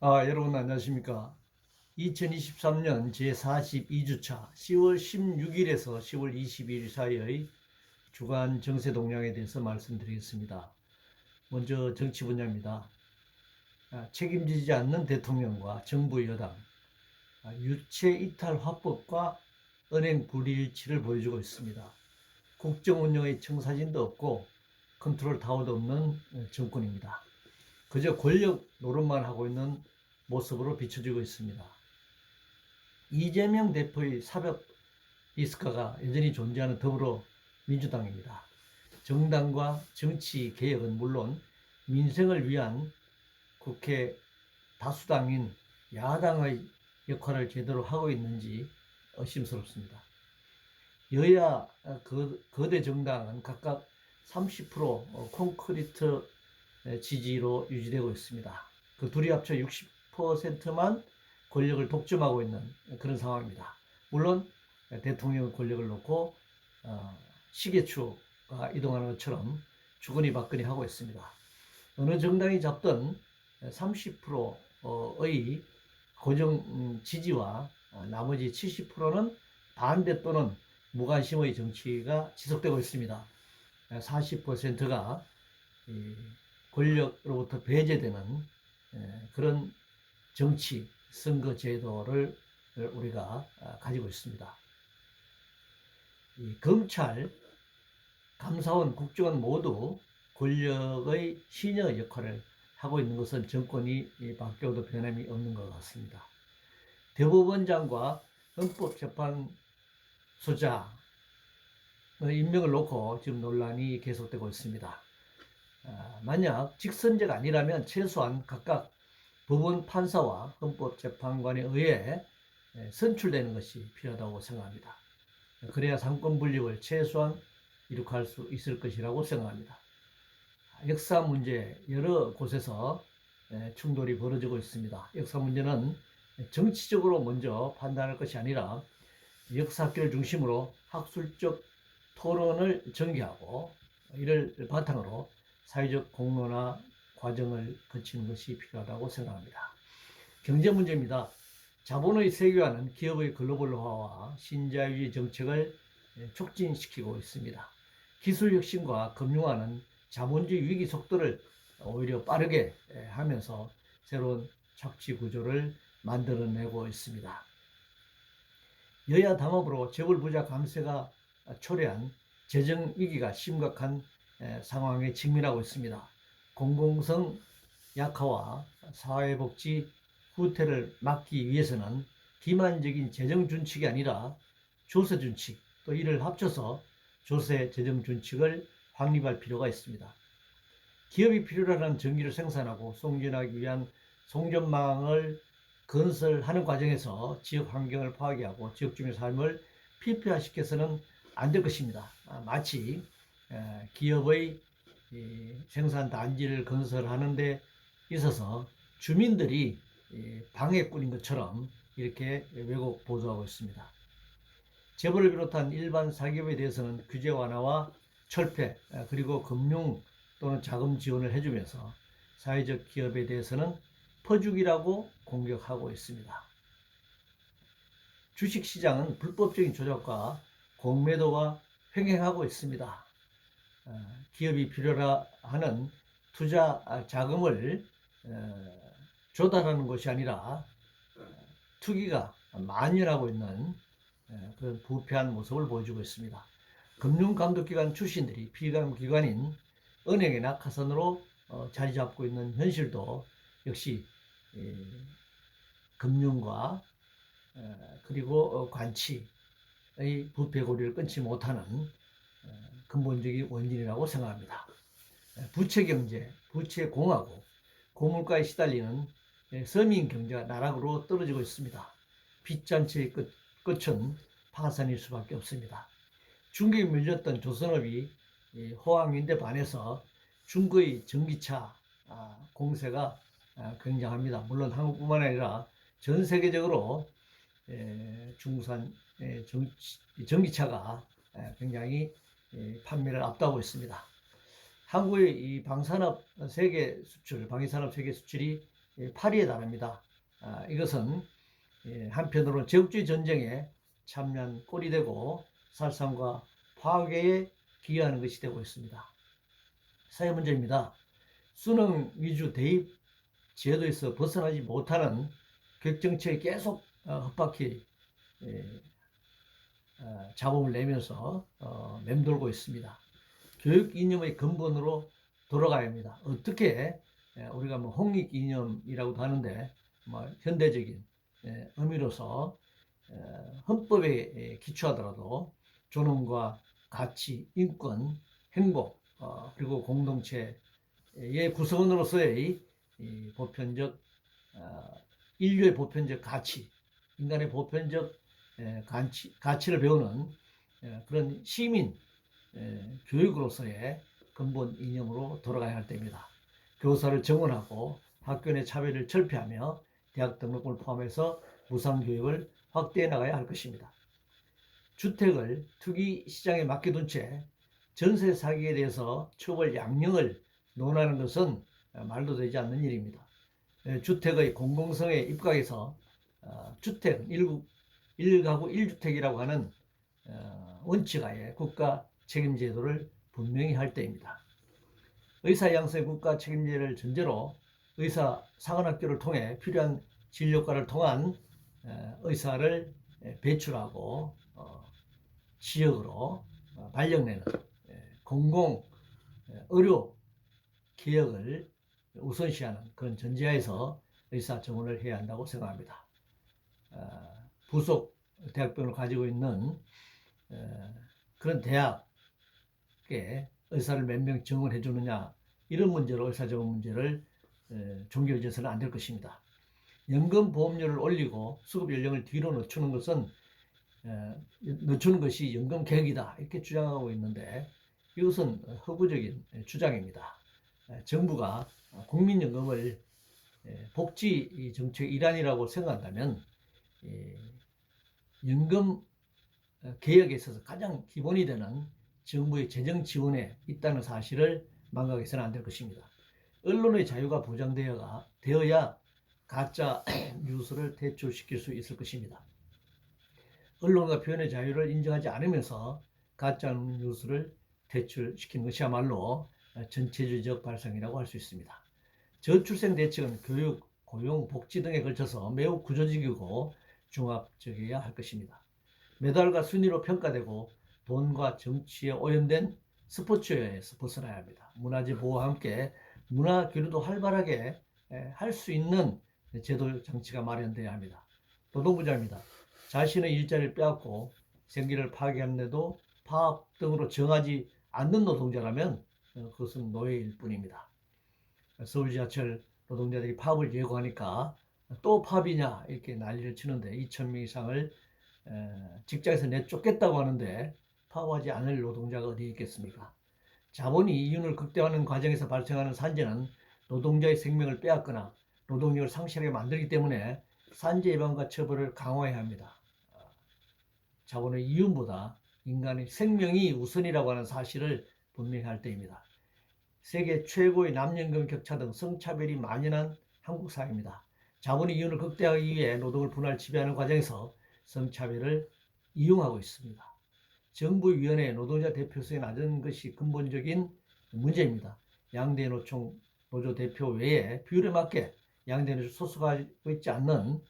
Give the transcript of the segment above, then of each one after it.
여러분 안녕하십니까. 2023년 제42주차 10월 16일에서 10월 22일 사이의 주간 정세 동향에 대해서 말씀드리겠습니다. 먼저 정치 분야입니다. 책임지지 않는 대통령과 정부 여당, 유체 이탈 화법과 은행 불일치를 보여주고 있습니다. 국정 운영의 청사진도 없고 컨트롤 타워도 없는 정권입니다. 그저 권력 노릇만 하고 있는 모습으로 비춰지고 있습니다. 이재명 대표의 사법 리스크가 여전히 존재하는 더불어민주당입니다. 정당과 정치 개혁은 물론 민생을 위한 국회 다수당인 야당의 역할을 제대로 하고 있는지 의심스럽습니다. 여야 거대 정당은 각각 30% 콘크리트 지지로 유지되고 있습니다. 그 둘이 합쳐 60%만 권력을 독점하고 있는 그런 상황입니다. 물론 대통령의 권력을 놓고 시계추가 이동하는 것처럼 주거니 받거니 하고 있습니다. 어느 정당이 잡던 30%의 고정 지지와 나머지 70%는 반대 또는 무관심의 정치가 지속되고 있습니다. 40%가 권력으로부터 배제되는 그런 정치 선거 제도를 우리가 가지고 있습니다. 검찰, 감사원, 국정원 모두 권력의 시녀 역할을 하고 있는 것은 정권이 바뀌어도 변함이 없는 것 같습니다. 대법원장과 헌법재판소장 임명을 놓고 지금 논란이 계속되고 있습니다. 만약 직선제가 아니라면 최소한 각각 법원 판사와 헌법재판관에 의해 선출되는 것이 필요하다고 생각합니다. 그래야 상권 분립을 최소한 이룩할 수 있을 것이라고 생각합니다. 역사 문제 여러 곳에서 충돌이 벌어지고 있습니다. 역사 문제는 정치적으로 먼저 판단할 것이 아니라 역사학계를 중심으로 학술적 토론을 전개하고 이를 바탕으로 사회적 공론화 과정을 거치는 것이 필요하다고 생각합니다. 경제 문제입니다. 자본의 세계화는 기업의 글로벌화와 신자유주의 정책을 촉진시키고 있습니다. 기술 혁신과 금융화는 자본주의 위기 속도를 오히려 빠르게 하면서 새로운 착취 구조를 만들어내고 있습니다. 여야 담합으로 재벌부자 감세가 초래한 재정 위기가 심각한 상황에 직면하고 있습니다. 공공성 약화와 사회복지 후퇴를 막기 위해서는 기만적인 재정 준칙이 아니라 조세 준칙, 또 이를 합쳐서 조세 재정 준칙을 확립할 필요가 있습니다. 기업이 필요로 하는 전기를 생산하고 송전하기 위한 송전망을 건설하는 과정에서 지역 환경을 파괴하고 지역 주민의 삶을 피폐화시켜서는 안 될 것입니다. 마치 기업의 생산 단지를 건설하는 데 있어서 주민들이 방해꾼인 것처럼 이렇게 왜곡 보도하고 있습니다. 재벌을 비롯한 일반 사기업에 대해서는 규제 완화와 철폐 그리고 금융 또는 자금 지원을 해주면서 사회적 기업에 대해서는 퍼주기라고 공격하고 있습니다. 주식시장은 불법적인 조작과 공매도가 횡행하고 있습니다. 기업이 필요로 하는 투자 자금을 조달하는 것이 아니라 투기가 만연하고 있는 그런 부패한 모습을 보여주고 있습니다. 금융감독기관 출신들이 피감기관인 은행의 낙하산으로 자리 잡고 있는 현실도 역시 금융과 그리고 관치의 부패 고리를 끊지 못하는 근본적인 원인이라고 생각합니다. 부채경제, 부채공화국, 고물가에 시달리는 서민 경제가 나락으로 떨어지고 있습니다. 빚잔치의 끝은 파산일 수밖에 없습니다. 중국에 밀렸던 조선업이 호황인데 반해서 중국의 전기차 공세가 굉장합니다. 물론 한국뿐만 아니라 전 세계적으로 중국산 전기차가 굉장히 판매를 앞두고 있습니다. 한국의 이 방산업 세계 수출, 방위산업 세계 수출이 파리에 달합니다. 이것은 한편으로는 제국주의 전쟁에 참여한 꼴이 되고 살상과 파괴에 기여하는 것이 되고 있습니다. 사회 문제입니다. 수능 위주 대입 제도에서 벗어나지 못하는 교육정책이 계속 헛바퀴 잡음을 내면서 맴돌고 있습니다. 교육 이념의 근본으로 돌아가야 합니다. 어떻게 우리가 뭐 홍익 이념이라고도 하는데 현대적인 의미로서 헌법에 기초하더라도 존엄과 가치, 인권, 행복 그리고 공동체의 구성원으로서의 보편적 인류의 보편적 가치, 인간의 보편적 가치를 배우는 그런 시민 교육으로서의 근본 이념으로 돌아가야 할 때입니다. 교사를 정원하고 학교 내 차별을 철폐하며 대학 등록금을 포함해서 무상교육을 확대해 나가야 할 것입니다. 주택을 투기 시장에 맡겨둔 채 전세 사기에 대해서 처벌 양형을 논하는 것은 말도 되지 않는 일입니다. 주택의 공공성에 입각해서 주택 1가구 1주택이라고 하는 원칙하에 국가 책임제도를 분명히 할 때입니다. 의사 양성의 국가 책임제를 전제로 의사 사관학교를 통해 필요한 진료과를 통한 의사를 배출하고 지역으로 발령내는 공공 의료 개혁을 우선시하는 그런 전제하에서 의사 정원을 해야 한다고 생각합니다. 부속 대학병을 가지고 있는 그런 대학에 의사를 몇 명 정원해 주느냐 이런 문제로 의사 정원 문제를 종결돼서는 안 될 것입니다. 연금보험료를 올리고 수급 연령을 뒤로 늦추는 것이 연금 개혁이다 이렇게 주장하고 있는데 이것은 허구적인 주장입니다. 정부가 국민연금을 복지 정책의 일환이라고 생각한다면 연금 개혁에 있어서 가장 기본이 되는 정부의 재정 지원에 있다는 사실을 망각해서는 안 될 것입니다. 언론의 자유가 보장되어야 가짜 뉴스를 대출시킬 수 있을 것입니다. 언론과 표현의 자유를 인정하지 않으면서 가짜 뉴스를 대출시키는 것이야말로 전체주의적 발상이라고 할 수 있습니다. 저출생 대책은 교육, 고용, 복지 등에 걸쳐서 매우 구조적이고 종합적이어야 할 것입니다. 메달과 순위로 평가되고 돈과 정치에 오염된 스포츠에서 벗어나야 합니다. 문화재 보호와 함께 문화 교류도 활발하게 할 수 있는 제도 장치가 마련되어야 합니다. 노동부자입니다. 자신의 일자리를 빼앗고 생계를 파괴하는데도 파업 등으로 정하지 않는 노동자라면 그것은 노예일 뿐입니다. 서울지하철 노동자들이 파업을 예고하니까 또 파업이냐 이렇게 난리를 치는데 2,000명 이상을 직장에서 내쫓겠다고 하는데 파업하지 않을 노동자가 어디 있겠습니까? 자본이 이윤을 극대화하는 과정에서 발생하는 산재는 노동자의 생명을 빼앗거나 노동력을 상실하게 만들기 때문에 산재 예방과 처벌을 강화해야 합니다. 자본의 이윤보다 인간의 생명이 우선이라고 하는 사실을 분명히 할 때입니다. 세계 최고의 남녀임금 격차 등 성차별이 만연한 한국 사회입니다. 자본의 이윤을 극대화하기 위해 노동을 분할 지배하는 과정에서 성차별을 이용하고 있습니다. 정부위원회 노동자 대표성이 낮은 것이 근본적인 문제입니다. 양대 노총 노조 대표 외에 비율에 맞게 양대 노조 소속하고 있지 않는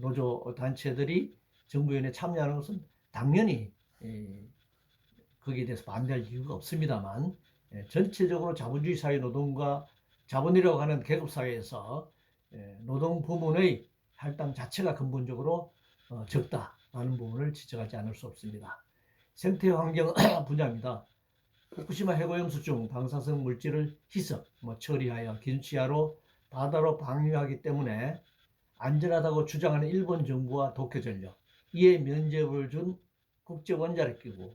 노조 단체들이 정부위원회에 참여하는 것은 당연히 거기에 대해서 반대할 이유가 없습니다만 전체적으로 자본주의 사회 노동과 자본이라고 하는 계급 사회에서 노동 부문의 할당 자체가 근본적으로 적다라는 부분을 지적하지 않을 수 없습니다. 생태환경 분야입니다. 후쿠시마 해고염수 중 방사성 물질을 희석, 처리하여 기준치하로 바다로 방류하기 때문에 안전하다고 주장하는 일본 정부와 도쿄전력, 이에 면죄부를 준 국제원자력기구,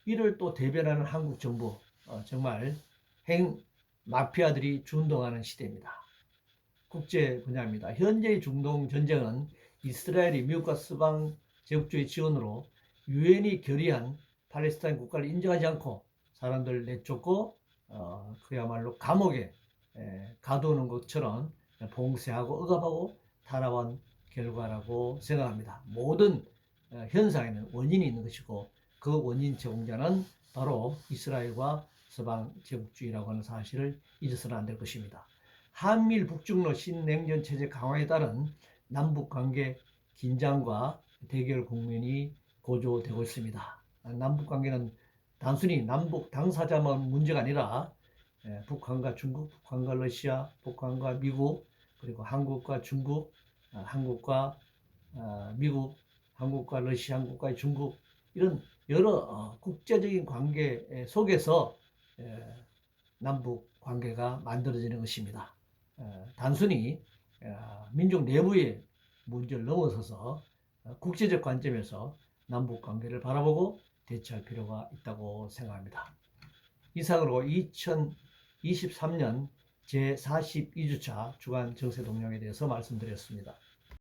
이를 또 대변하는 한국 정부, 정말 행 마피아들이 준동하는 시대입니다. 국제 분야입니다. 현재의 중동 전쟁은 이스라엘이 미국과 서방 제국주의 지원으로 유엔이 결의한 팔레스타인 국가를 인정하지 않고 사람들 내쫓고 그야말로 감옥에 가두는 것처럼 봉쇄하고 억압하고 타락한 결과라고 생각합니다. 모든 현상에는 원인이 있는 것이고 그 원인 제공자는 바로 이스라엘과 서방 제국주의라고 하는 사실을 잊어서는 안 될 것입니다. 한미일 북중로 신냉전 체제 강화에 따른 남북관계 긴장과 대결 국면이 고조되고 있습니다. 남북관계는 단순히 남북 당사자만 문제가 아니라 북한과 중국, 북한과 러시아, 북한과 미국, 그리고 한국과 중국, 한국과 미국, 한국과 러시아, 한국과 중국 이런 여러 국제적인 관계 속에서 남북 관계가 만들어지는 것입니다. 단순히 민족 내부의 문제를 넘어서서 국제적 관점에서 남북 관계를 바라보고 대처할 필요가 있다고 생각합니다. 이상으로 2023년 제42주차 주간 정세 동향에 대해서 말씀드렸습니다.